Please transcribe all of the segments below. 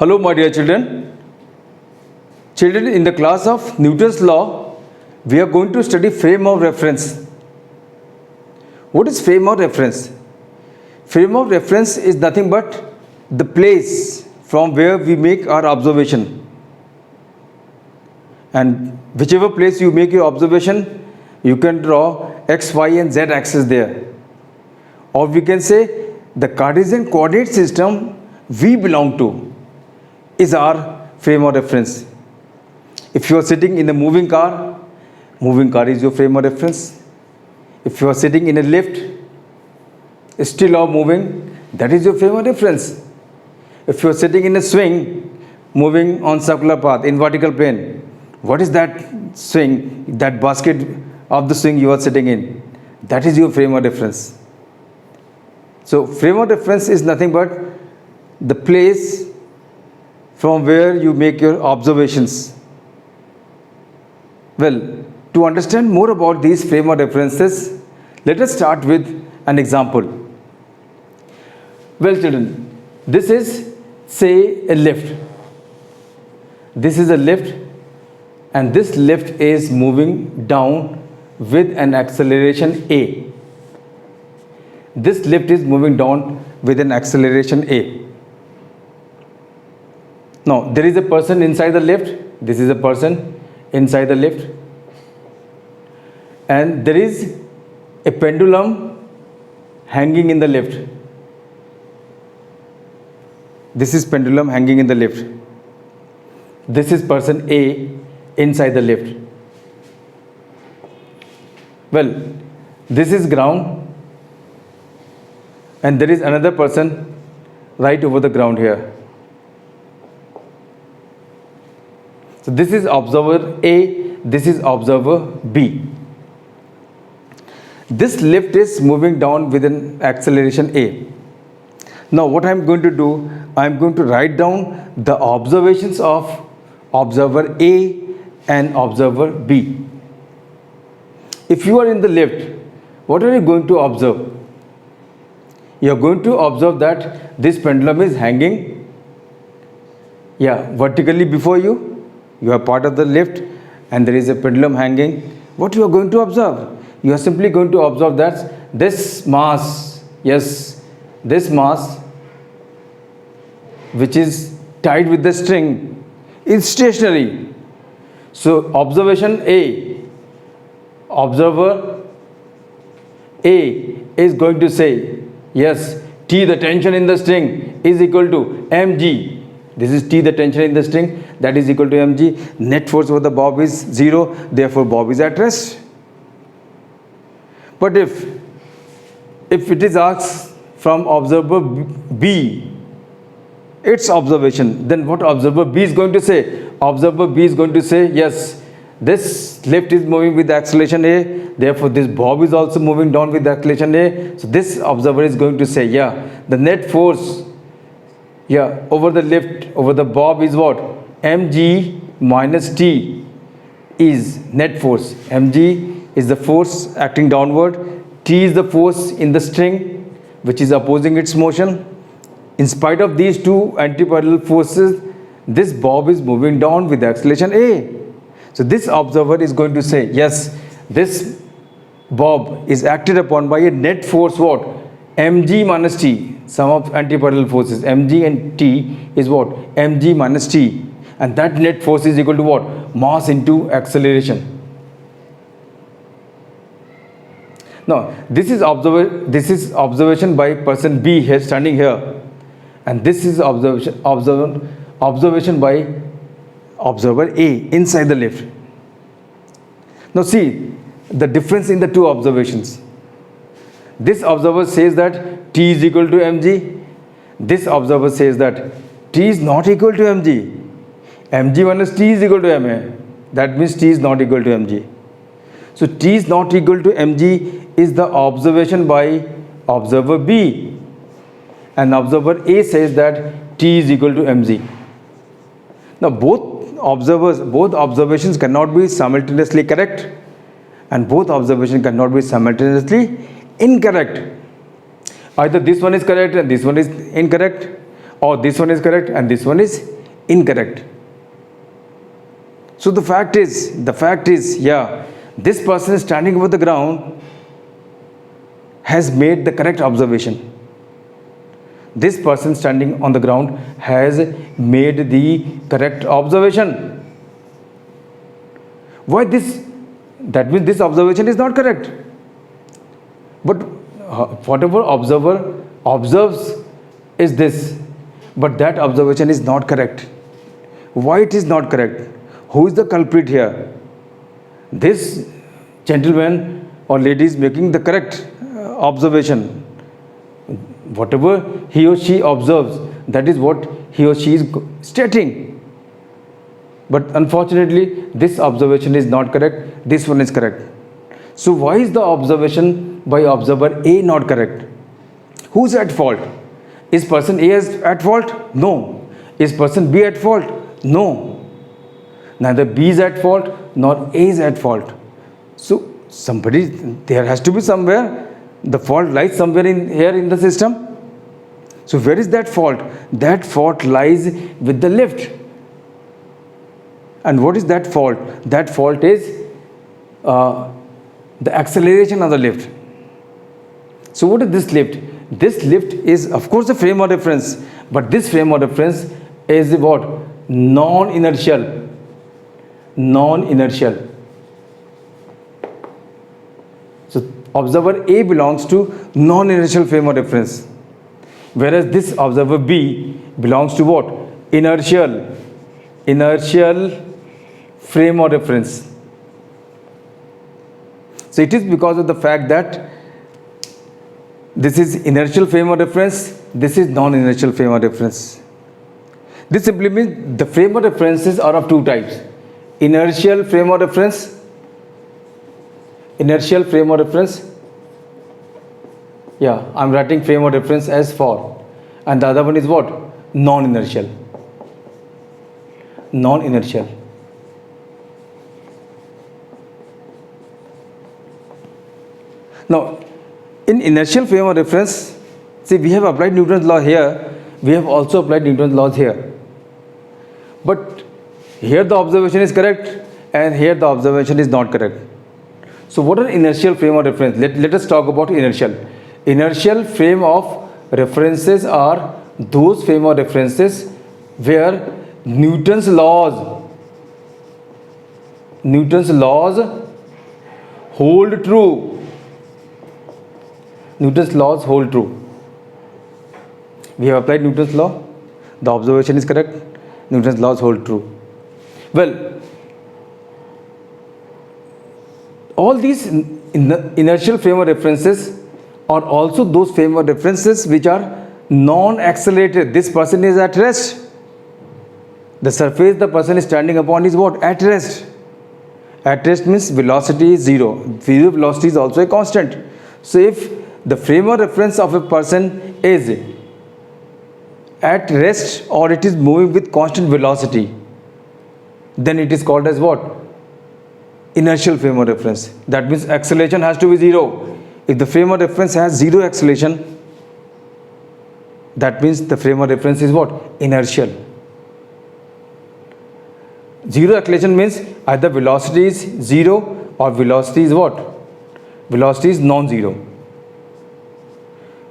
Hello, my dear children. Children, in the class of Newton's law, we are going to study frame of reference. What is frame of reference? Frame of reference is nothing but the place from where we make our observation. And whichever place you make your observation, you can draw x, y and z axis there. Or we can say the Cartesian coordinate system we belong to is our frame of reference. If you are sitting in a moving car is your frame of reference. If you are sitting in a lift, still or moving, that is your frame of reference. If you are sitting in a swing, moving on circular path in vertical plane, what is that swing, that basket of the swing you are sitting in? That is your frame of reference. So frame of reference is nothing but the place from where you make your observations. Well, to understand more about these frame of references, let us start with an example. Well, children, this is, say, a lift. This is a lift, and this lift is moving down with an acceleration A. This lift is moving down with an acceleration A. Now, there is a person inside the lift. This is a person inside the lift. And there is a pendulum hanging in the lift. This is pendulum hanging in the lift. This is person A inside the lift. Well, this is ground. And there is another person right over the ground here. So this is observer A, this is observer B. This lift is moving down with an acceleration A. Now what I am going to do, I am going to write down the observations of observer A and observer B. If you are in the lift, what are you going to observe? You are going to observe that this pendulum is hanging, vertically before you. You are part of the lift and there is a pendulum hanging. What you are going to observe? You are simply going to observe that this mass, this mass which is tied with the string is stationary. So observation A, observer A is going to say, yes, T, the tension in the string, is equal to mg. This is T, the tension in the string, that is equal to mg. Net force over the bob is 0, therefore bob is at rest. But if it is asked from observer B, its observation, then what observer B is going to say? Observer B is going to say, yes, this lift is moving with acceleration A, therefore this bob is also moving down with acceleration A. So this observer is going to say, the net force over the lift, over the bob is what? Mg minus T is net force. Mg is the force acting downward. T is the force in the string which is opposing its motion. In spite of these two anti-parallel forces, this bob is moving down with acceleration A. So this observer is going to say, yes, this bob is acted upon by a net force what? Mg minus T. Sum of anti-parallel forces mg and t is what? Mg minus t, and that net force is equal to what? Mass into acceleration. Now this is observation by person B here standing here, and this is observation by observer A inside the lift. Now see the difference in the two observations. This observer says that T is equal to mg. This observer says that T is not equal to mg. Mg minus T is equal to ma. That means T is not equal to mg. So T is not equal to mg is the observation by observer B. And observer A says that T is equal to mg. Now both observations cannot be simultaneously correct, and both observations cannot be simultaneously incorrect. Either this one is correct and this one is incorrect, or this one is correct and this one is incorrect. So the fact is, yeah, this person standing above the ground has made the correct observation. This person standing on the ground has made the correct observation. Why this? That means this observation is not correct. But whatever observer observes is this, but that observation is not correct. Why it is not correct? Who is the culprit here? This gentleman or lady is making the correct observation. Whatever he or she observes, that is what he or she is stating. But unfortunately, this observation is not correct, this one is correct. So why is the observation by observer A not correct? Who's at fault? Is person A at fault? No. Is person B at fault? No. Neither B is at fault nor A is at fault. So somebody, there has to be somewhere, the fault lies somewhere here in the system. So where is that fault? That fault lies with the lift. And what is that fault? That fault is the acceleration of the lift. So what is this lift? This lift is of course a frame of reference, but this frame of reference is what? Non-inertial. Non-inertial. So observer A belongs to non-inertial frame of reference, whereas this observer B belongs to what? Inertial frame of reference. So it is because of the fact that this is inertial frame of reference, this is non-inertial frame of reference. This simply means the frame of references are of two types: inertial frame of reference, inertial frame of reference. Yeah, I'm writing frame of reference as for, and the other one is what? Non-inertial. Non-inertial. Now, in inertial frame of reference, see, we have applied Newton's law here, we have also applied Newton's laws here. But here the observation is correct and here the observation is not correct. So what are inertial frame of reference? Let us talk about inertial. Inertial frame of references are those frame of references where Newton's laws hold true. Newton's laws hold true. We have applied Newton's law, the observation is correct, Newton's laws hold true. Well, all these inertial frame of references are also those frame of references which are non-accelerated. This person is at rest. The surface the person is standing upon is what? At rest. At rest means velocity is zero. Zero velocity is also a constant. So if the frame of reference of a person is at rest or it is moving with constant velocity, then it is called as what? Inertial frame of reference. That means acceleration has to be zero. If the frame of reference has zero acceleration, that means the frame of reference is what? Inertial. Zero acceleration means either velocity is zero or velocity is what? Velocity is non-zero.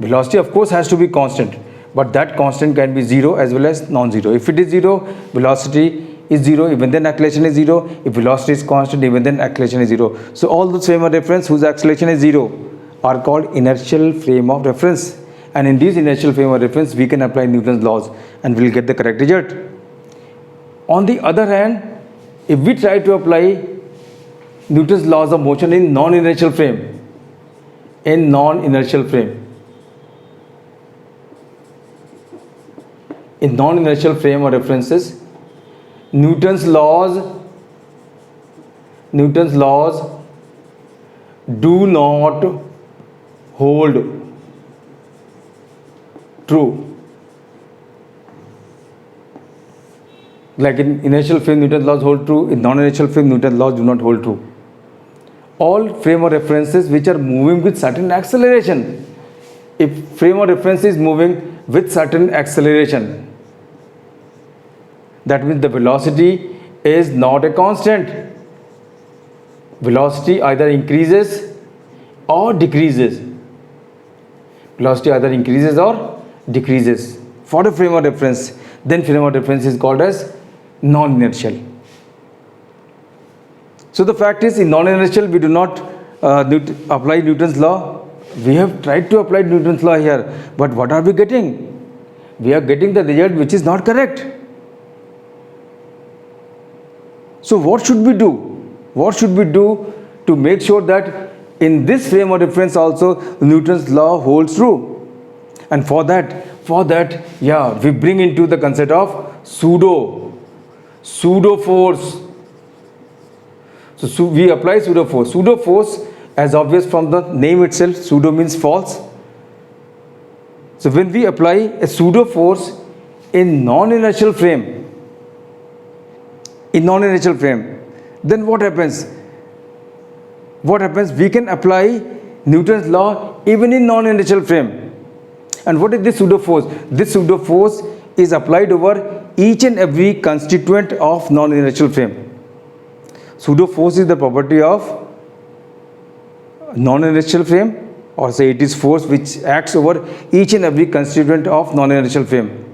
Velocity of course has to be constant, but that constant can be zero as well as non-zero. If it is zero, velocity is zero, even then acceleration is zero. If velocity is constant, even then acceleration is zero. So all those frame of reference whose acceleration is zero are called inertial frame of reference. And in these inertial frame of reference, we can apply Newton's laws and we will get the correct result. On the other hand, if we try to apply Newton's laws of motion in non-inertial frame, in non-inertial frame of references, Newton's laws do not hold true. Like in inertial frame, Newton's laws hold true. In non-inertial frame, Newton's laws do not hold true. All frame of references which are moving with certain acceleration, if frame of reference is moving with certain acceleration, That means the velocity is not a constant. Velocity either increases or decreases. Velocity either increases or decreases for a frame of reference. Then frame of reference is called as non-inertial. So the fact is, in non-inertial we do not apply Newton's law. We have tried to apply Newton's law here, but what are we getting? We are getting the result which is not correct. So what should we do? What should we do to make sure that in this frame of reference also Newton's law holds true? And for that, we bring into the concept of pseudo force. So we apply pseudo force. Pseudo force, as obvious from the name itself, pseudo means false. So when we apply a pseudo force in non-inertial frame, then what happens? We can apply Newton's law even in non-inertial frame. And what is this pseudo force? This pseudo force is applied over each and every constituent of non-inertial frame. Pseudo force is the property of non-inertial frame, or say it is force which acts over each and every constituent of non-inertial frame.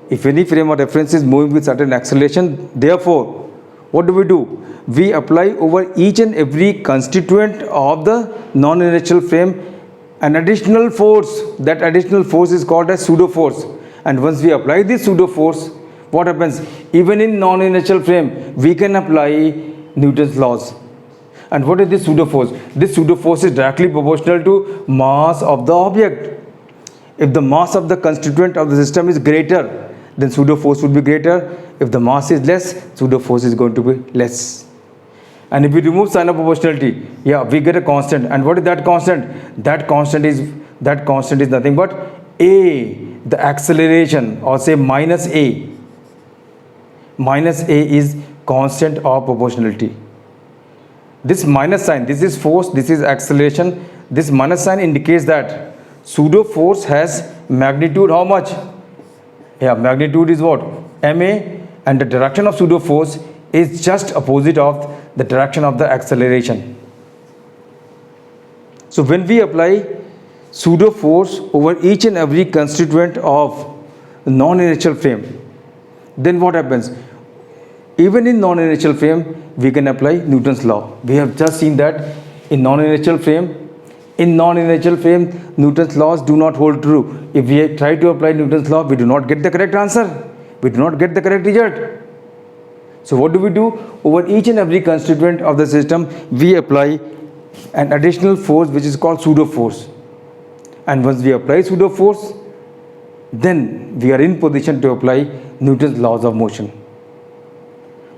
If any frame of reference is moving with certain acceleration, therefore, what do? We apply over each and every constituent of the non-inertial frame an additional force. That additional force is called as pseudo force. And once we apply this pseudo force, what happens? Even in non-inertial frame, we can apply Newton's laws. And what is this pseudo force? This pseudo force is directly proportional to mass of the object. If the mass of the constituent of the system is greater, then pseudo force would be greater. If the mass is less, pseudo force is going to be less. And if we remove sign of proportionality, we get a constant. And what is that constant? That constant is nothing but a, the acceleration, or say minus a. Minus a is constant of proportionality. This minus sign, this is force, this is acceleration. This minus sign indicates that pseudo force has magnitude how much? Magnitude is what? ma, and the direction of pseudo force is just opposite of the direction of the acceleration. So when we apply pseudo force over each and every constituent of non-inertial frame, then what happens? Even in non-inertial frame, we can apply Newton's law. We have just seen that in non-inertial frame, Newton's laws do not hold true. If we try to apply Newton's law, we do not get the correct answer. We do not get the correct result. So what do? Over each and every constituent of the system, we apply an additional force which is called pseudo force. And once we apply pseudo force, then we are in position to apply Newton's laws of motion.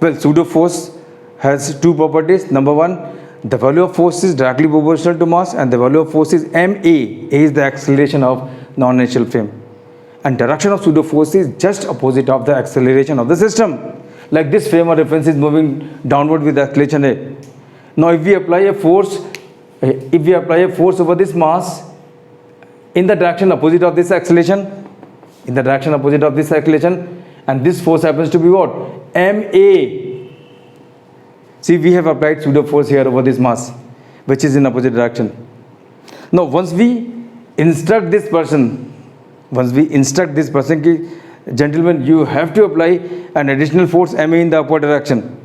Well, pseudo force has two properties. Number one, the value of force is directly proportional to mass, and the value of force is ma. A is the acceleration of non-inertial frame, and direction of pseudo force is just opposite of the acceleration of the system. Like this frame of reference is moving downward with acceleration a. Now if we apply a force over this mass in the direction opposite of this acceleration, and this force happens to be what? ma. See, we have applied pseudo force here over this mass, which is in opposite direction. Now once we instruct this person ki, gentlemen, you have to apply an additional force ma in the upward direction.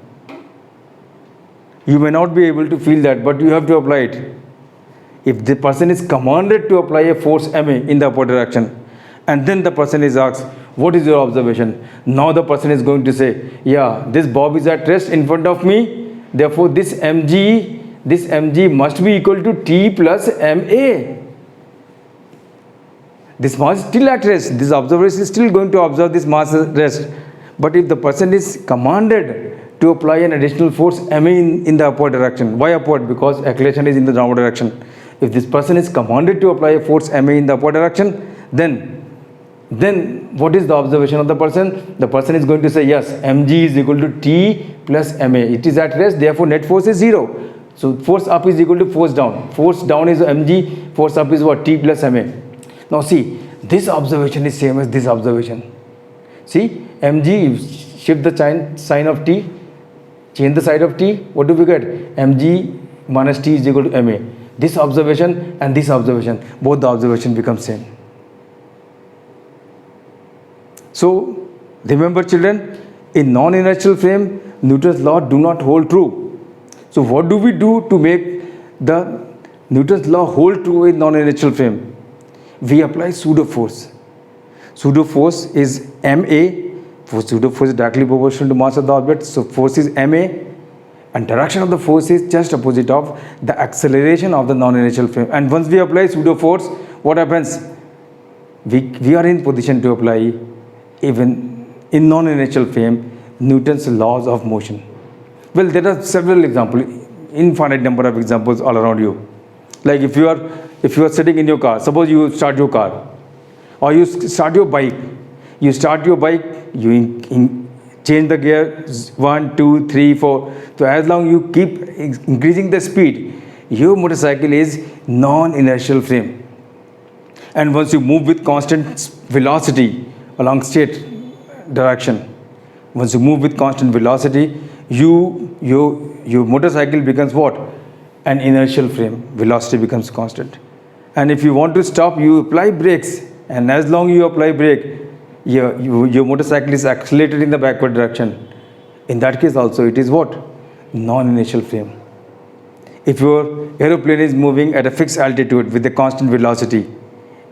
You may not be able to feel that, but you have to apply it. If the person is commanded to apply a force ma in the upward direction, and then the person is asked, what is your observation? Now the person is going to say, this bob is at rest in front of me, therefore this mg must be equal to t plus ma. This mass is still at rest. This observer is still going to observe this mass at rest. But if the person is commanded to apply an additional force ma in the upward direction, why upward? Because acceleration is in the downward direction. If this person is commanded to apply a force ma in the upward direction, then what is the observation of the person? The person is going to say, yes, mg is equal to t plus ma. It is at rest, therefore net force is 0. So force up is equal to force down. Force down is mg, force up is what? T plus ma. Now see, this observation is same as this observation. See, mg shift the sign of T, change the side of T, what do we get? mg minus T is equal to ma. This observation and this observation, both the observation become same. So remember children, in non-inertial frame, Newton's law do not hold true. So what do we do to make the Newton's law hold true in non-inertial frame? We apply pseudo force. Pseudo force is ma. For pseudo force is directly proportional to mass of the object. So force is ma, and direction of the force is just opposite of the acceleration of the non-inertial frame. And once we apply pseudo force, what happens? We are in position to apply, even in non-inertial frame, Newton's laws of motion. Well, there are several examples, infinite number of examples all around you. Like if you are sitting in your car, suppose you start your car, or you start your bike. You start your bike, you change the gear 1, 2, 3, 4. So as long you keep increasing the speed, your motorcycle is non-inertial frame. And once you move with constant velocity along straight direction, once you move with constant velocity, your motorcycle becomes what? An inertial frame. Velocity becomes constant. And if you want to stop, you apply brakes. And as long you apply brake, your motorcycle is accelerated in the backward direction. In that case also, it is what? Non-inertial frame. If your aeroplane is moving at a fixed altitude with a constant velocity,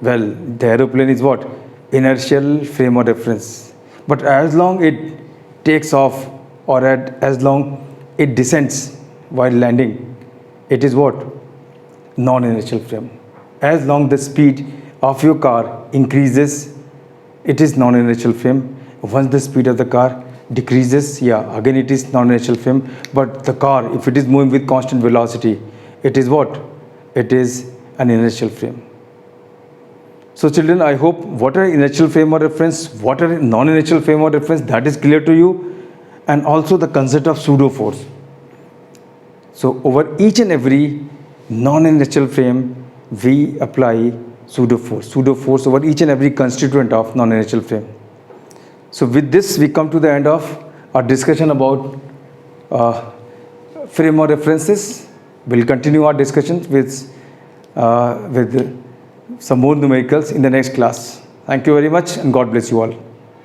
well, the aeroplane is what? Inertial frame of reference. But as long it takes off, or as long it descends while landing, it is what? Non-inertial frame. As long the speed of your car increases, it is non-inertial frame. Once the speed of the car decreases, again it is non-inertial frame. But the car, if it is moving with constant velocity, it is what? It is an inertial frame. So children, I hope what are inertial frame of reference, what are non-inertial frame of reference, that is clear to you, and also the concept of pseudo force. So over each and every non-inertial frame, we apply pseudo force over each and every constituent of non-inertial frame. So with this, we come to the end of our discussion about frame of references. We'll continue our discussions with some more numericals in the next class. Thank you very much, and God bless you all.